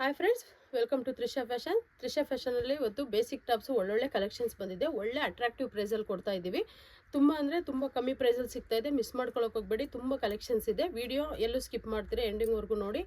Hi friends, welcome to Trisha fashion. Trisha ಫ್ಯಾಷನಲ್ಲಿ ಇವತ್ತು basic tops ಒಳ್ಳೊಳ್ಳೆ ಕಲೆಕ್ಷನ್ಸ್ ಬಂದಿದೆ. ಒಳ್ಳೆ ಅಟ್ರಾಕ್ಟಿವ್ ಪ್ರೈಸಲ್ಲಿ ಕೊಡ್ತಾ ಇದ್ದೀವಿ. ತುಂಬ ಅಂದರೆ ತುಂಬ ಕಮ್ಮಿ ಪ್ರೈಸಲ್ಲಿ ಸಿಗ್ತಾ ಇದೆ. ಮಿಸ್ ಮಾಡ್ಕೊಳ್ಳೋಕೆ ಹೋಗಬೇಡಿ. ತುಂಬ ಕಲೆಕ್ಷನ್ಸ್ ಇದೆ. ವಿಡಿಯೋ ಎಲ್ಲೂ ಸ್ಕಿಪ್ ಮಾಡ್ತೀರಿ, ಎಂಡಿಂಗ್ವರೆಗೂ ನೋಡಿ.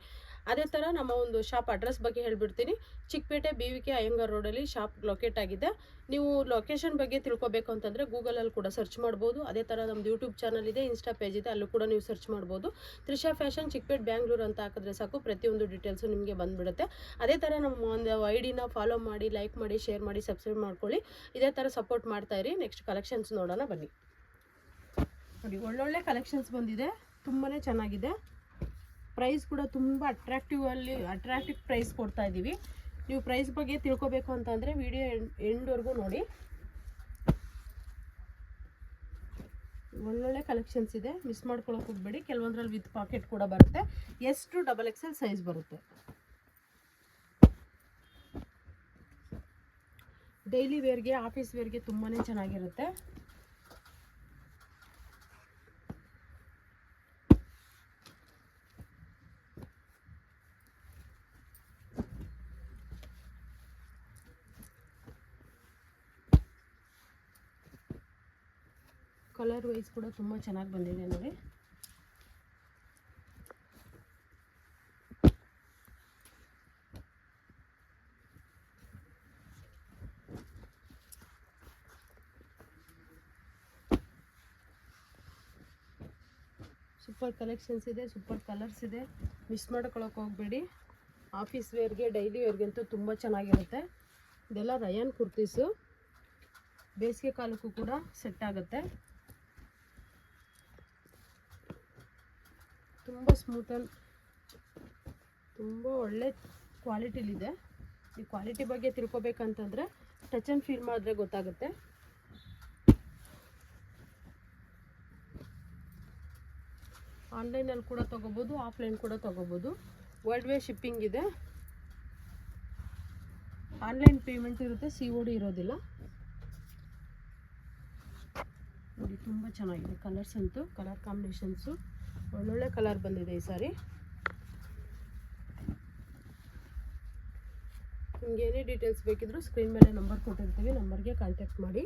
ಅದೇ ಥರ ನಮ್ಮ ಒಂದು ಶಾಪ್ ಅಡ್ರೆಸ್ ಬಗ್ಗೆ ಹೇಳಿಬಿಡ್ತೀನಿ. ಚಿಕ್ಕಪೇಟೆ BVK ಅಯ್ಯಂಗಾರ್ ರೋಡಲ್ಲಿ ಶಾಪ್ ಲೊಕೇಟ್ ಆಗಿದೆ. ನೀವು ಲೊಕೇಶನ್ ಬಗ್ಗೆ ತಿಳ್ಕೊಬೇಕು ಅಂತಂದರೆ ಗೂಗಲಲ್ಲಿ ಕೂಡ ಸರ್ಚ್ ಮಾಡ್ಬೋದು. ಅದೇ ಥರ ನಮ್ಮದು ಯೂಟ್ಯೂಬ್ ಚಾನಲ್ ಇದೆ, ಇನ್ಸ್ಟಾ ಪೇಜ್ ಇದೆ, ಅಲ್ಲೂ ಕೂಡ ನೀವು ಸರ್ಚ್ ಮಾಡ್ಬೋದು. ತ್ರಿಷಾ ಫ್ಯಾಷನ್ ಚಿಕ್ಕಪೇಟೆ ಬ್ಯಾಂಗ್ಳೂರು ಅಂತ ಹಾಕಿದ್ರೆ ಸಾಕು, ಪ್ರತಿಯೊಂದು ಡೀಟೇಲ್ಸು ನಿಮಗೆ ಬಂದುಬಿಡುತ್ತೆ. ಅದೇ ಥರ ನಮ್ಮ ಒಂದು ಐಡಿನ ಫಾಲೋ ಮಾಡಿ, ಲೈಕ್ ಮಾಡಿ, ಶೇರ್ ಮಾಡಿ, ಸಬ್ಸ್ಕ್ರೈಬ್ ಮಾಡ್ಕೊಳ್ಳಿ. ಇದೇ ಥರ ಸಪೋರ್ಟ್ ಮಾಡ್ತಾಯಿರಿ. ನೆಕ್ಸ್ಟ್ ಕಲೆಕ್ಷನ್ಸ್ ನೋಡೋಣ ಬನ್ನಿ. ನೋಡಿ, ಒಳ್ಳೊಳ್ಳೆ ಕಲೆಕ್ಷನ್ಸ್ ಬಂದಿದೆ. ತುಂಬಾ ಚೆನ್ನಾಗಿದೆ. ಪ್ರೈಸ್ ಕೂಡ ತುಂಬ ಅಟ್ರಾಕ್ಟಿವ್ ಪ್ರೈಸ್ ಕೊಡ್ತಾ ಇದ್ದೀವಿ. ನೀವು ಪ್ರೈಸ್ ಬಗ್ಗೆ ತಿಳ್ಕೊಬೇಕು ಅಂತಂದರೆ ವಿಡಿಯೋ ಎಂಡ್ವರೆಗೂ ನೋಡಿ. ಒಳ್ಳೊಳ್ಳೆ ಕಲೆಕ್ಷನ್ಸ್ ಇದೆ, ಮಿಸ್ ಮಾಡ್ಕೊಳ್ಳೋಕೆ ಹೋಗಬೇಡಿ. ಕೆಲವೊಂದರಲ್ಲಿ ವಿತ್ ಪಾಕೆಟ್ ಕೂಡ ಬರುತ್ತೆ. S to XXL ಸೈಜ್ ಬರುತ್ತೆ. ಡೈಲಿ ವೇರ್ಗೆ, ಆಫೀಸ್ ವೇರ್ಗೆ ತುಂಬಾ ಚೆನ್ನಾಗಿರುತ್ತೆ. ಕಲರ್ ವೈಸ್ ಕೂಡ ತುಂಬ ಚೆನ್ನಾಗಿ ಬಂದಿದೆ ನೋಡಿ. ಸೂಪರ್ ಕಲೆಕ್ಷನ್ಸ್ ಇದೆ, ಸೂಪರ್ ಕಲರ್ಸ್ ಇದೆ. ಮಿಸ್ ಮಾಡ್ಕೊಳ್ಳೋಕೆ ಹೋಗಬೇಡಿ. ಆಫೀಸ್ ವೇರ್ಗೆ, ಡೈಲಿ ವೇರ್ಗಂತೂ ತುಂಬ ಚೆನ್ನಾಗಿರುತ್ತೆ. ಇದೆಲ್ಲ ರಯಾನ್ ಕುರ್ತೀಸು. ಬೇಸಿಗೆ ಕಾಲಕ್ಕೂ ಕೂಡ ಸೆಟ್ ಆಗುತ್ತೆ. ತುಂಬ ಸ್ಮೂತಲ್ಲಿ, ತುಂಬ ಒಳ್ಳೆ ಕ್ವಾಲಿಟಿಲಿದೆ. ಈ ಕ್ವಾಲಿಟಿ ಬಗ್ಗೆ ತಿಳ್ಕೊಬೇಕಂತಂದರೆ ಟಚ್ ಆ್ಯಂಡ್ ಫೀಲ್ ಮಾಡಿದ್ರೆ ಗೊತ್ತಾಗುತ್ತೆ. ಆನ್ಲೈನಲ್ಲಿ ಕೂಡ ತೊಗೋಬೋದು, ಆಫ್ಲೈನ್ ಕೂಡ ತೊಗೋಬೋದು. ವರ್ಲ್ಡ್ ವೇ ಶಿಪ್ಪಿಂಗ್ ಇದೆ. ಆನ್ಲೈನ್ ಪೇಮೆಂಟ್ ಇರುತ್ತೆ, COD ಇರೋದಿಲ್ಲ. ನೋಡಿ, ತುಂಬ ಚೆನ್ನಾಗಿದೆ. ಕಲರ್ಸ್ ಅಂತೂ, ಕಲರ್ ಕಾಂಬಿನೇಷನ್ಸು ಒಳ್ಳೊಳ್ಳೆ ಕಲರ್ ಬಂದಿದೆ ಈ ಸಾರಿ. ನಿಮ್ಗೆ ಏನೇ ಡೀಟೇಲ್ಸ್ ಬೇಕಿದ್ರೂ ಸ್ಕ್ರೀನ್ ಮೇಲೆ ನಂಬರ್ ಕೊಟ್ಟಿರ್ತೀವಿ, ನಂಬರ್ಗೆ ಕಾಂಟ್ಯಾಕ್ಟ್ ಮಾಡಿ.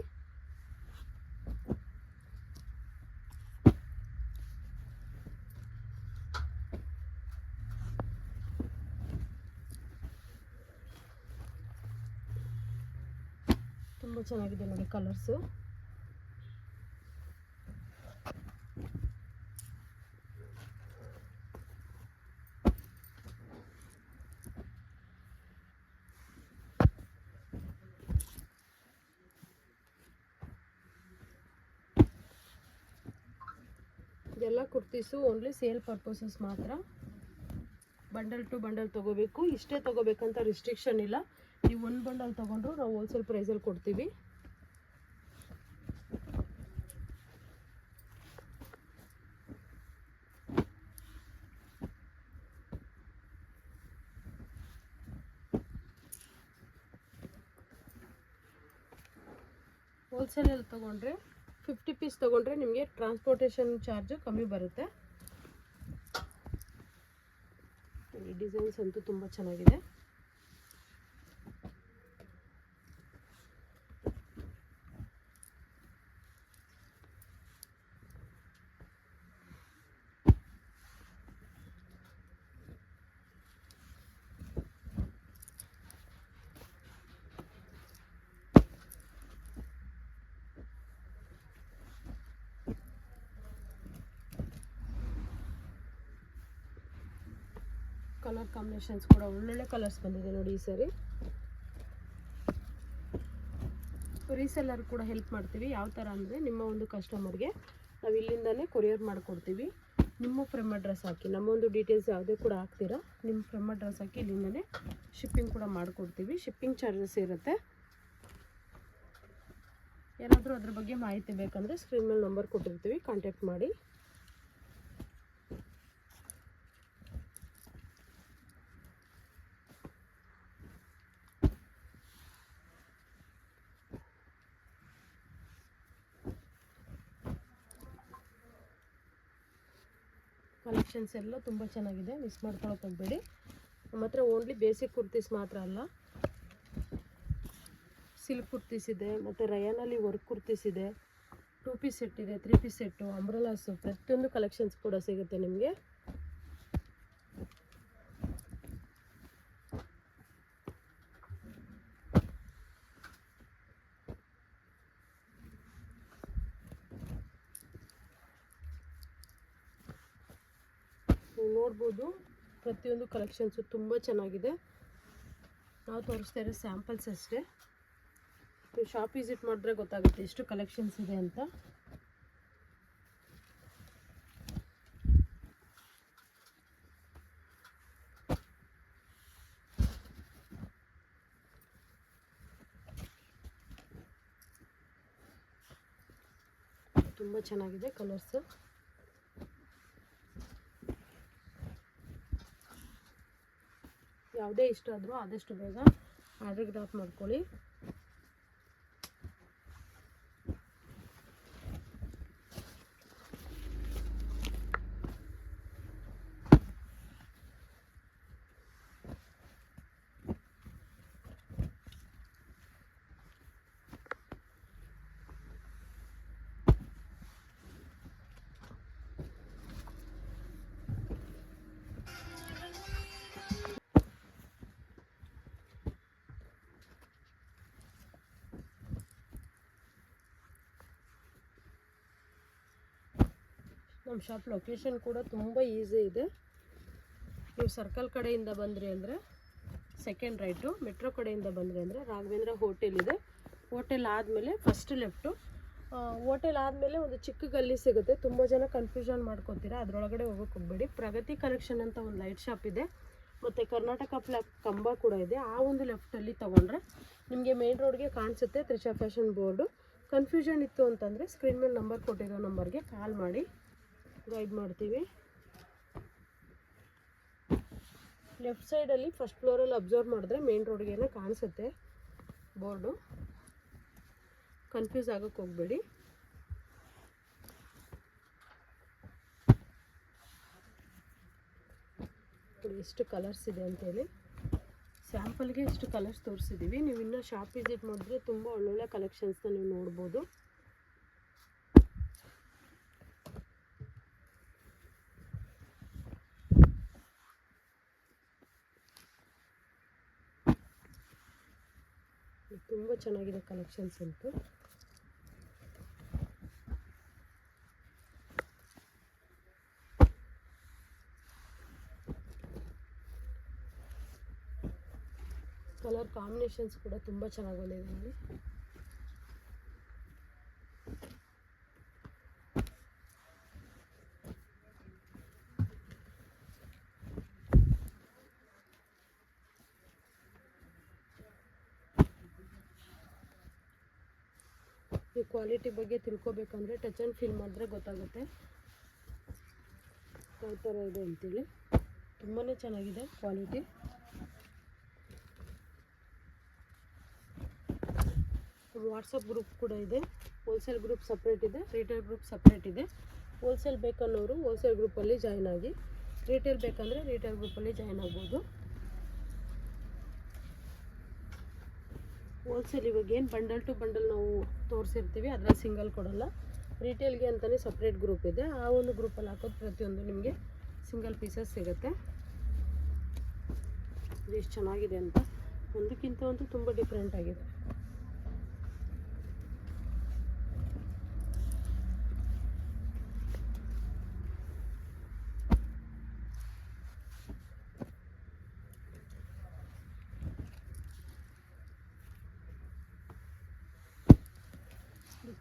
ತುಂಬ ಚೆನ್ನಾಗಿದೆ ನೋಡಿ ಕಲರ್ಸು. ಇದೆಲ್ಲ ಕುರ್ತೀಸು ಓನ್ಲಿ ಸೇಲ್ ಪರ್ಪಸಸ್ ಮಾತ್ರ. ಬಂಡಲ್ ಟು ಬಂಡಲ್ ತೊಗೋಬೇಕು, ಇಷ್ಟೇ ತೊಗೋಬೇಕಂತ ರಿಸ್ಟ್ರಿಕ್ಷನ್ ಇಲ್ಲ. ನೀವು ಒಂದು ಬಂಡಲ್ ತೊಗೊಂಡ್ರು ನಾವು ಹೋಲ್ಸೇಲ್ ಪ್ರೈಸಲ್ಲಿ ಕೊಡ್ತೀವಿ. ಹೋಲ್ಸೇಲಲ್ಲಿ ತೊಗೊಂಡ್ರೆ 50 ಪೀಸ್ ತೊಗೊಂಡ್ರೆ ನಿಮಗೆ ಟ್ರಾನ್ಸ್ಪೋರ್ಟೇಷನ್ ಚಾರ್ಜು ಕಮ್ಮಿ ಬರುತ್ತೆ. ಈ ಡಿಸೈನ್ಸ್ ಅಂತೂ ತುಂಬ ಚೆನ್ನಾಗಿದೆ. ಕಲರ್ ಕಾಂಬಿನೇಷನ್ಸ್ ಕೂಡ ಒಳ್ಳೊಳ್ಳೆ ಕಲರ್ಸ್ ಬಂದಿದೆ ನೋಡಿ ಈ ಸಾರಿ. ರೀಸೆಲ್ಲರ್ ಕೂಡ ಹೆಲ್ಪ್ ಮಾಡ್ತೀವಿ. ಯಾವ ಥರ ಅಂದರೆ, ನಿಮ್ಮ ಒಂದು ಕಸ್ಟಮರ್ಗೆ ನಾವು ಇಲ್ಲಿಂದನೇ ಕೊರಿಯರ್ ಮಾಡಿಕೊಡ್ತೀವಿ. ನಿಮ್ಮ ಫ್ರಮ್ ಅಡ್ರೆಸ್ ಹಾಕಿ, ನಮ್ಮ ಒಂದು ಡೀಟೇಲ್ಸ್ ಯಾವುದೇ ಕೂಡ ಹಾಕ್ತೀರಾ, ನಿಮ್ಮ ಫ್ರಮ್ ಅಡ್ರೆಸ್ ಹಾಕಿ ಇಲ್ಲಿಂದನೇ ಶಿಪ್ಪಿಂಗ್ ಕೂಡ ಮಾಡಿಕೊಡ್ತೀವಿ. ಶಿಪ್ಪಿಂಗ್ ಚಾರ್ಜಸ್ ಇರುತ್ತೆ. ಏನಾದರೂ ಅದ್ರ ಬಗ್ಗೆ ಮಾಹಿತಿ ಬೇಕಂದರೆ ಸ್ಕ್ರೀನ್ ಮೇಲೆ ನಂಬರ್ ಕೊಟ್ಟಿರ್ತೀವಿ, ಕಾಂಟ್ಯಾಕ್ಟ್ ಮಾಡಿ. ಕಲೆಕ್ಷನ್ಸ್ ಎಲ್ಲ ತುಂಬ ಚೆನ್ನಾಗಿದೆ, ಮಿಸ್ ಮಾಡ್ಕೊಳ್ಳೋಕೆ ಹೋಗಬೇಡಿ. ನಮ್ಮ ಹತ್ರ ಓನ್ಲಿ ಬೇಸಿಕ್ ಕುರ್ತೀಸ್ ಮಾತ್ರ ಅಲ್ಲ, ಸಿಲ್ಕ್ ಕುರ್ತೀಸ್ ಇದೆ, ಮತ್ತು ರಯಾನಲ್ಲಿ ವರ್ಕ್ ಕುರ್ತೀಸ್ ಇದೆ, 2 ಪೀಸ್ ಸೆಟ್ ಇದೆ, 3 ಪೀಸ್ ಸೆಟ್ಟು, ಅಂಬ್ರೆಲಾಸು, ಪ್ರತಿಯೊಂದು ಕಲೆಕ್ಷನ್ಸ್ ಕೂಡ ಸಿಗುತ್ತೆ ನಿಮಗೆ. ನೀವು ನೋಡ್ಬೋದು ಪ್ರತಿಯೊಂದು ಕಲೆಕ್ಷನ್ಸು ತುಂಬ ಚೆನ್ನಾಗಿದೆ. ನಾವು ತೋರಿಸ್ತಾ ಇರೋ ಸ್ಯಾಂಪಲ್ಸ್ ಅಷ್ಟೇ. ನೀವು ಶಾಪ್ ವಿಸಿಟ್ ಮಾಡಿದ್ರೆ ಗೊತ್ತಾಗುತ್ತೆ ಎಷ್ಟು ಕಲೆಕ್ಷನ್ಸ್ ಇದೆ ಅಂತ. ತುಂಬ ಚೆನ್ನಾಗಿದೆ ಕಲರ್ಸ್. ಯಾವುದೇ ಇಷ್ಟ ಆದರೂ ಆದಷ್ಟು ಬೇಗ ಆರ್ಡರ್ ಡ್ರಾಪ್ ಮಾಡ್ಕೊಳ್ಳಿ. ನಮ್ಮ ಶಾಪ್ ಲೊಕೇಶನ್ ಕೂಡ ತುಂಬ ಈಸಿ ಇದೆ. ನೀವು ಸರ್ಕಲ್ ಕಡೆಯಿಂದ ಬಂದ್ರಿ ಅಂದರೆ ಸೆಕೆಂಡ್ ರೈಟು, ಮೆಟ್ರೋ ಕಡೆಯಿಂದ ಬಂದ್ರಿ ಅಂದರೆ ರಾಘವೇಂದ್ರ ಹೋಟೆಲ್ ಇದೆ. ಹೋಟೆಲ್ ಆದಮೇಲೆ ಫಸ್ಟ್ ಲೆಫ್ಟು, ಹೋಟೆಲ್ ಆದಮೇಲೆ ಒಂದು ಚಿಕ್ಕ ಗಲ್ಲಿ ಸಿಗುತ್ತೆ. ತುಂಬ ಜನ ಕನ್ಫ್ಯೂಷನ್ ಮಾಡ್ಕೊತೀರಾ, ಅದರೊಳಗಡೆ ಹೋಗೋಕೆ ಹೋಗಬೇಡಿ. ಪ್ರಗತಿ ಕಲೆಕ್ಷನ್ ಅಂತ ಒಂದು ಲೈಟ್ ಶಾಪ್ ಇದೆ, ಮತ್ತು ಕರ್ನಾಟಕ ಕಂಬ ಕೂಡ ಇದೆ. ಆ ಒಂದು ಲೆಫ್ಟಲ್ಲಿ ತೊಗೊಂಡ್ರೆ ನಿಮಗೆ ಮೇನ್ ರೋಡ್ಗೆ ಕಾಣಿಸುತ್ತೆ ತ್ರಿಷಾ ಫ್ಯಾಷನ್ ಬೋರ್ಡು. ಕನ್ಫ್ಯೂಷನ್ ಇತ್ತು ಅಂತಂದರೆ ಸ್ಕ್ರೀನ್ ಮೇಲೆ ನಂಬರ್ ಕೊಟ್ಟಿರೋ ನಂಬರ್ಗೆ ಕಾಲ್ ಮಾಡಿ ಗೈಡ್ ಮಾಡ್ತೀವಿ. ಲೆಫ್ಟ್ ಸೈಡಲ್ಲಿ ಫಸ್ಟ್ ಫ್ಲೋರಲ್ಲಿ ಅಬ್ಸರ್ವ್ ಮಾಡಿದ್ರೆ ಮೇನ್ ರೋಡ್ಗೆ ಕಾಣಿಸುತ್ತೆ ಬೋರ್ಡು. ಕನ್ಫ್ಯೂಸ್ ಆಗೋಕ್ಕೆ ಹೋಗಬೇಡಿ. ಎಷ್ಟು ಕಲರ್ಸ್ ಇದೆ ಅಂತೇಳಿ ಸ್ಯಾಂಪಲ್ಗೆ ಎಷ್ಟು ಕಲರ್ಸ್ ತೋರಿಸಿದ್ದೀವಿ. ನೀವು ಇನ್ನೂ ಶಾಪ್ ವಿಸಿಟ್ ಮಾಡಿದ್ರೆ ತುಂಬ ಒಳ್ಳೊಳ್ಳೆ ಕಲೆಕ್ಷನ್ಸ್ನ ನೀವು ನೋಡ್ಬೋದು. ತುಂಬ ಚೆನ್ನಾಗಿದೆ ಕಲೆಕ್ಷನ್ಸ್ ಅಂತೂ. ಕಲರ್ ಕಾಂಬಿನೇಷನ್ಸ್ ಕೂಡ ತುಂಬ ಚೆನ್ನಾಗಿ ಬಂದಿದೆ ನೋಡಿ. ಈ ಕ್ವಾಲಿಟಿ ಬಗ್ಗೆ ತಿಳ್ಕೊಬೇಕಂದ್ರೆ ಟಚ್ ಆ್ಯಂಡ್ ಫೀಲ್ ಮಾಡಿದ್ರೆ ಗೊತ್ತಾಗುತ್ತೆ ಯಾವ ಥರ ಇದೆ ಅಂತೇಳಿ. ತುಂಬಾ ಚೆನ್ನಾಗಿದೆ ಕ್ವಾಲಿಟಿ. ವಾಟ್ಸಪ್ ಗ್ರೂಪ್ ಕೂಡ ಇದೆ. ಹೋಲ್ಸೇಲ್ ಗ್ರೂಪ್ ಸಪ್ರೇಟ್ ಇದೆ, ರಿಟೇಲ್ ಗ್ರೂಪ್ ಸಪ್ರೇಟ್ ಇದೆ. ಹೋಲ್ಸೇಲ್ ಬೇಕನ್ನೋರು ಹೋಲ್ಸೇಲ್ ಗ್ರೂಪಲ್ಲಿ ಜಾಯ್ನ್ ಆಗಿ, ರಿಟೇಲ್ ಬೇಕಂದರೆ ರಿಟೇಲ್ ಗ್ರೂಪಲ್ಲಿ ಜಾಯ್ನ್ ಆಗ್ಬೋದು. ಹೋಲ್ಸೇಲ್ ಇವಾಗ ಏನು ಬಂಡಲ್ ಟು ಬಂಡಲ್ ನಾವು ತೋರಿಸಿರ್ತೀವಿ ಅದರಲ್ಲಿ ಸಿಂಗಲ್ ಕೊಡೋಲ್ಲ. ರಿಟೇಲ್ಗೆ ಅಂತಲೇ ಸಪ್ರೇಟ್ ಗ್ರೂಪ್ ಇದೆ. ಆ ಒಂದು ಗ್ರೂಪಲ್ಲಿ ಹಾಕೋದು ಪ್ರತಿಯೊಂದು ನಿಮಗೆ ಸಿಂಗಲ್ ಪೀಸಸ್ ಸಿಗುತ್ತೆ. ಇದು ಎಷ್ಟು ಚೆನ್ನಾಗಿದೆ ಅಂತ, ಒಂದಕ್ಕಿಂತ ಒಂದು ತುಂಬ ಡಿಫ್ರೆಂಟ್ ಆಗಿದೆ.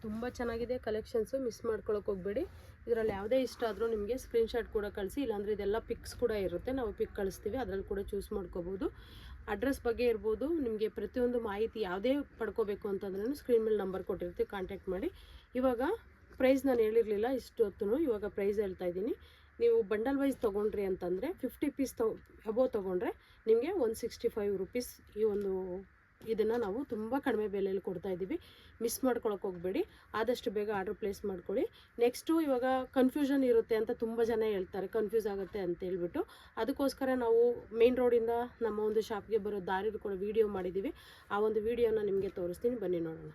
ತುಂಬ ಚೆನ್ನಾಗಿದೆ ಕಲೆಕ್ಷನ್ಸು, ಮಿಸ್ ಮಾಡ್ಕೊಳಕ್ಕೆ ಹೋಗಬೇಡಿ. ಇದರಲ್ಲಿ ಯಾವುದೇ ಇಷ್ಟ ಆದರೂ ನಿಮಗೆ ಸ್ಕ್ರೀನ್ಶಾಟ್ ಕೂಡ ಕಳಿಸಿ, ಇಲ್ಲಾಂದರೆ ಇದೆಲ್ಲ ಪಿಕ್ಸ್ ಕೂಡ ಇರುತ್ತೆ, ನಾವು ಪಿಕ್ ಕಳಿಸ್ತೀವಿ, ಅದರಲ್ಲಿ ಕೂಡ ಚೂಸ್ ಮಾಡ್ಕೋಬೋದು. ಅಡ್ರೆಸ್ ಬಗ್ಗೆ ಇರ್ಬೋದು, ನಿಮಗೆ ಪ್ರತಿಯೊಂದು ಮಾಹಿತಿ ಯಾವುದೇ ಪಡ್ಕೋಬೇಕು ಅಂತಂದ್ರೂ ಸ್ಕ್ರೀನ್ ಮೇಲೆ ನಂಬರ್ ಕೊಟ್ಟಿರ್ತೀವಿ, ಕಾಂಟ್ಯಾಕ್ಟ್ ಮಾಡಿ. ಇವಾಗ ಪ್ರೈಸ್ ನಾನು ಹೇಳಿರಲಿಲ್ಲ ಇಷ್ಟು ಹೊತ್ತು, ಇವಾಗ ಪ್ರೈಸ್ ಹೇಳ್ತಾ ಇದ್ದೀನಿ. ನೀವು ಬಂಡಲ್ ವೈಸ್ ತೊಗೊಂಡ್ರಿ ಅಂತಂದರೆ 50 ಪೀಸ್ ಅಬೋವ್ ತೊಗೊಂಡ್ರೆ ನಿಮಗೆ 165 ರೂಪೀಸ್ ಈ ಒಂದು ಇದನ್ನು ನಾವು ತುಂಬ ಕಡಿಮೆ ಬೆಲೆಯಲ್ಲಿ ಕೊಡ್ತಾ ಇದ್ದೀವಿ. ಮಿಸ್ ಮಾಡ್ಕೊಳಕ್ಕೆ ಹೋಗಬೇಡಿ, ಆದಷ್ಟು ಬೇಗ ಆರ್ಡ್ರ್ ಪ್ಲೇಸ್ ಮಾಡ್ಕೊಳ್ಳಿ. ನೆಕ್ಸ್ಟು ಇವಾಗ ಕನ್ಫ್ಯೂಷನ್ ಇರುತ್ತೆ ಅಂತ ತುಂಬ ಜನ ಹೇಳ್ತಾರೆ, ಕನ್ಫ್ಯೂಸ್ ಆಗುತ್ತೆ ಅಂತ ಹೇಳ್ಬಿಟ್ಟು. ಅದಕ್ಕೋಸ್ಕರ ನಾವು ಮೇನ್ ರೋಡಿಂದ ನಮ್ಮ ಒಂದು ಶಾಪ್ಗೆ ಬರೋ ದಾರಿದು ಕೂಡ ವೀಡಿಯೋ ಮಾಡಿದ್ದೀವಿ. ಆ ಒಂದು ವೀಡಿಯೋನ ನಿಮಗೆ ತೋರಿಸ್ತೀನಿ, ಬನ್ನಿ ನೋಡೋಣ.